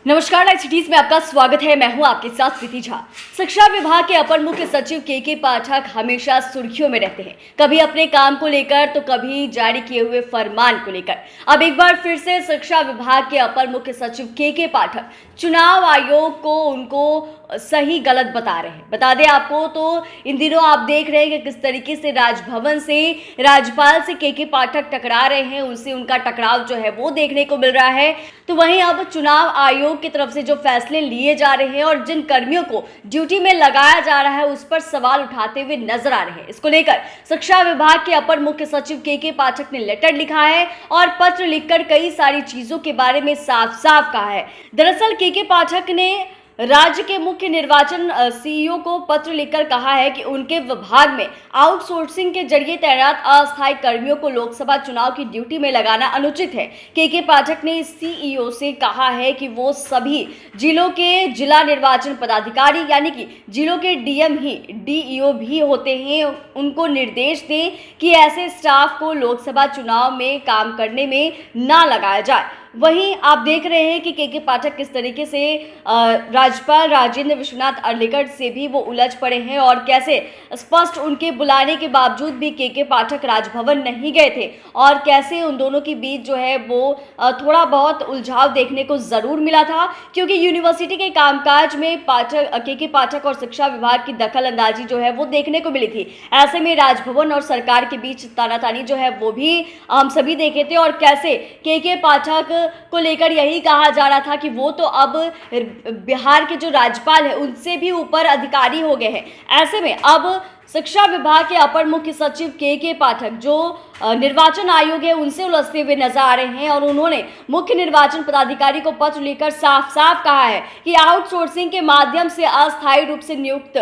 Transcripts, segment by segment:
नमस्कार, live cities में आपका स्वागत है। मैं हूं आपके साथ प्रीति झा। शिक्षा विभाग के अपर मुख्य सचिव के पाठक हमेशा सुर्खियों में रहते हैं, कभी अपने काम को लेकर तो कभी जारी किए हुए फरमान को लेकर। अब एक बार फिर से शिक्षा विभाग के अपर मुख्य सचिव के पाठक चुनाव आयोग को उनको सही गलत बता रहे हैं। बता दें आपको तो इन दिनों आप देख रहे हैं कि किस तरीके से राजभवन से राज्यपाल से के पाठक टकरा रहे हैं, उनसे उनका टकराव जो है वो देखने को मिल रहा है। तो वहीं अब चुनाव आयोग की तरफ से जो फैसले लिए जा रहे हैं और जिन कर्मियों को ड्यूटी में लगाया जा रहा है उस पर सवाल उठाते हुए नजर आ रहे हैं। इसको लेकर शिक्षा विभाग के अपर मुख्य सचिव के पाठक ने लेटर लिखा है और पत्र लिखकर कई सारी चीजों के बारे में साफ साफ कहा है। दरअसल के पाठक ने राज्य के मुख्य निर्वाचन सीईओ को पत्र लिखकर कहा है कि उनके विभाग में आउटसोर्सिंग के जरिए तैनात अस्थायी कर्मियों को लोकसभा चुनाव की ड्यूटी में लगाना अनुचित है। के पाठक ने सीईओ से कहा है कि वो सभी जिलों के जिला निर्वाचन पदाधिकारी यानी कि जिलों के डीएम ही डीईओ भी होते हैं, उनको निर्देश दें कि ऐसे स्टाफ को लोकसभा चुनाव में काम करने में ना लगाया जाए। वहीं आप देख रहे हैं कि के पाठक किस तरीके से राज्यपाल राजेंद्र विश्वनाथ अर्लेकर से भी वो उलझ पड़े हैं और कैसे स्पष्ट उनके बुलाने के बावजूद भी के पाठक राजभवन नहीं गए थे और कैसे उन दोनों के बीच जो है वो थोड़ा बहुत उलझाव देखने को जरूर मिला था, क्योंकि यूनिवर्सिटी के कामकाज में के पाठक और शिक्षा विभाग की दखल अंदाजी जो है वो देखने को मिली थी। ऐसे में राजभवन और सरकार के बीच तानातानी जो है वो भी हम सभी देखे थे और कैसे के पाठक को लेकर यही कहा जा रहा था कि वो तो अब बिहार के जो राज्यपाल है उनसे भी ऊपर अधिकारी हो गए हैं। ऐसे में अब शिक्षा विभाग के अपर मुख्य सचिव के पाठक जो निर्वाचन आयोग है उनसे उलझते हुए नजर आ रहे हैं और उन्होंने मुख्य निर्वाचन पदाधिकारी को पत्र लिखकर साफ साफ कहा है कि आउटसोर्सिंग के माध्यम से अस्थायी रूप से नियुक्त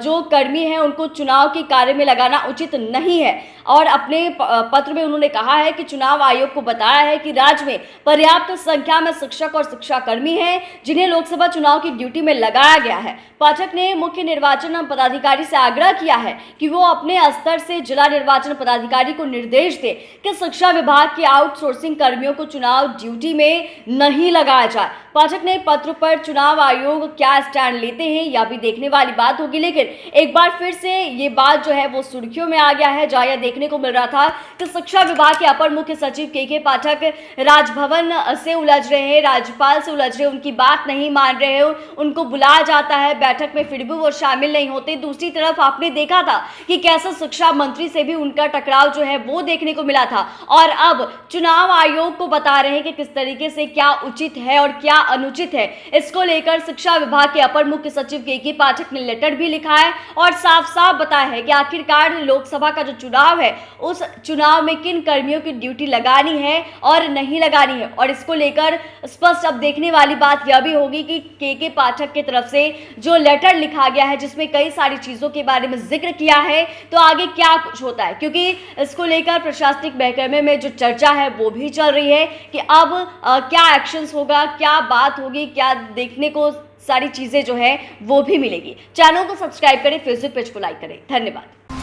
जो कर्मी हैं उनको चुनाव के कार्य में लगाना उचित नहीं है। और अपने पत्र में उन्होंने कहा है कि चुनाव आयोग को बताया है कि राज्य में पर्याप्त संख्या में शिक्षक और शिक्षाकर्मी हैं जिन्हें लोकसभा चुनाव की ड्यूटी में लगाया गया है। पाठक ने मुख्य निर्वाचन पदाधिकारी से आग्रह किया है कि वो अपने स्तर से जिला निर्वाचन पदाधिकारी को निर्देश दे कि शिक्षा विभाग के आउटसोर्सिंग कर्मियों को चुनाव ड्यूटी में नहीं लगाया जाए। पाठक ने पत्र पर चुनाव आयोग क्या स्टैंड लेते हैं यह भी देखने वाली बात होगी, लेकिन एक बार फिर से ये बात जो है वो सुर्खियों में आ गया है, जहां यह देखने को मिल रहा था कि शिक्षा विभाग के अपर मुख्य सचिव के पाठक राजभवन से उलझ रहे हैं, राज्यपाल से उलझ रहे हैं, उनकी बात नहीं मान रहे हैं, उनको बुलाया जाता है बैठक में फिर भी वो शामिल नहीं होते। दूसरी तरफ आपने देखा था कि कैसे शिक्षा मंत्री से भी उनका टकराव जो है वो देखने को मिला था और अब चुनाव आयोग को बता रहे हैं कि किस तरीके से क्या उचित है और क्या अनुचित है। इसको लेकर शिक्षा विभाग के अपर मुख्य सचिव के पाठक ने लेटर भी लिखा है और साफ साफ बताया है कि आखिरकार लोकसभा का जो चुनाव है उस चुनाव में किन कर्मियों की ड्यूटी लगानी है और नहीं लगानी है। और इसको लेकर स्पष्ट अब देखने वाली बात यह भी होगी कि के पाठक की तरफ से जो लेटर लिखा गया है जिसमें कई सारी चीजों के बारे में जिक्र किया है, तो आगे क्या कुछ होता है, क्योंकि इसको लेकर प्रशासनिक महकमे में जो चर्चा है वो भी चल रही है कि अब क्या एक्शंस होगा, क्या बात होगी, क्या देखने को सारी चीजें जो है वो भी मिलेगी। चैनल को सब्सक्राइब करें, फेसबुक पेज को लाइक करें। धन्यवाद।